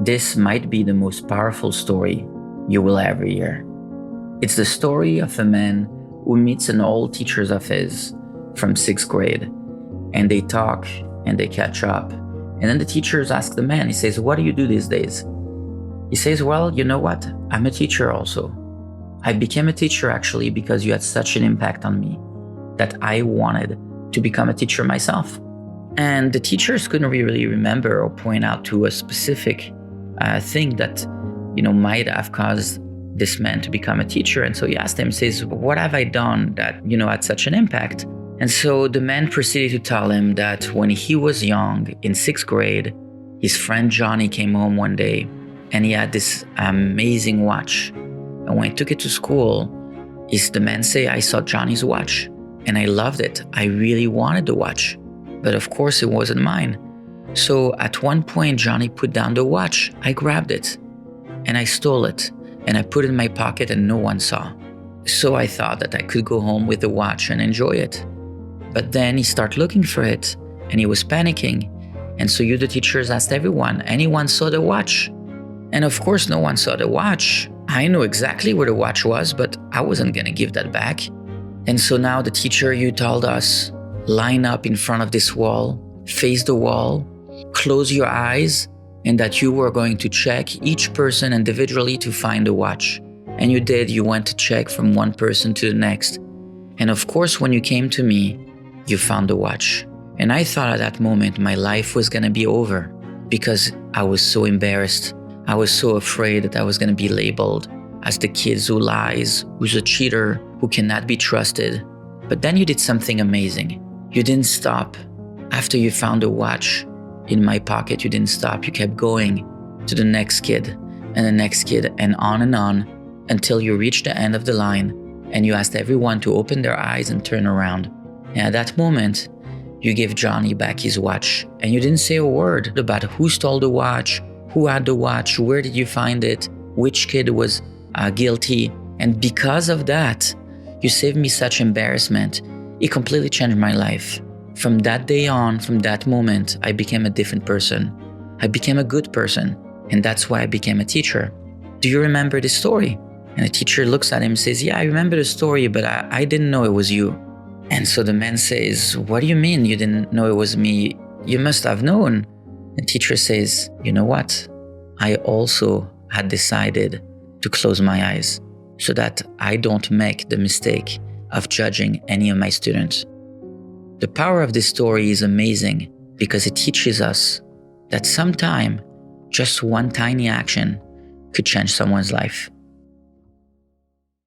This might be the most powerful story you will ever hear. It's the story of a man who meets an old teacher of his from 6th grade, and they talk and they catch up. And then the teachers ask the man, he says, "What do you do these days?" He says, "Well, you know what? I'm a teacher also. I became a teacher actually because you had such an impact on me that I wanted to become a teacher myself." And the teachers couldn't really remember or point out to a specific thing that, might have caused this man to become a teacher. And so he asked him, says, "What have I done that, had such an impact?" And so the man proceeded to tell him that when he was young, in 6th grade, his friend Johnny came home one day and he had this amazing watch. And when he took it to school, the man say, "I saw Johnny's watch and I loved it. I really wanted the watch. But of course it wasn't mine. So at one point, Johnny put down the watch. I grabbed it and I stole it and I put it in my pocket and no one saw. So I thought that I could go home with the watch and enjoy it. But then he started looking for it and he was panicking. And so the teachers asked everyone, anyone saw the watch? And of course, no one saw the watch. I knew exactly where the watch was, but I wasn't going to give that back. And so now the teacher, you told us, line up in front of this wall, face the wall, close your eyes, and that you were going to check each person individually to find the watch. And you did. You went to check from one person to the next. And of course, when you came to me, you found the watch. And I thought at that moment my life was going to be over because I was so embarrassed. I was so afraid that I was going to be labeled as the kid who lies, who's a cheater, who cannot be trusted. But then you did something amazing. You didn't stop. After you found the watch in my pocket, you didn't stop. You kept going to the next kid and the next kid and on until you reached the end of the line and you asked everyone to open their eyes and turn around. And at that moment, you gave Johnny back his watch and you didn't say a word about who stole the watch, who had the watch, where did you find it, which kid was guilty. And because of that, you saved me such embarrassment. It completely changed my life. From that day on, from that moment, I became a different person. I became a good person. And that's why I became a teacher. Do you remember this story? And the teacher looks at him and says, "Yeah, I remember the story, but I didn't know it was you." And so the man says, "What do you mean you didn't know it was me? You must have known." The teacher says, "You know what? I also had decided to close my eyes so that I don't make the mistake of judging any of my students." The power of this story is amazing because it teaches us that sometime just one tiny action could change someone's life.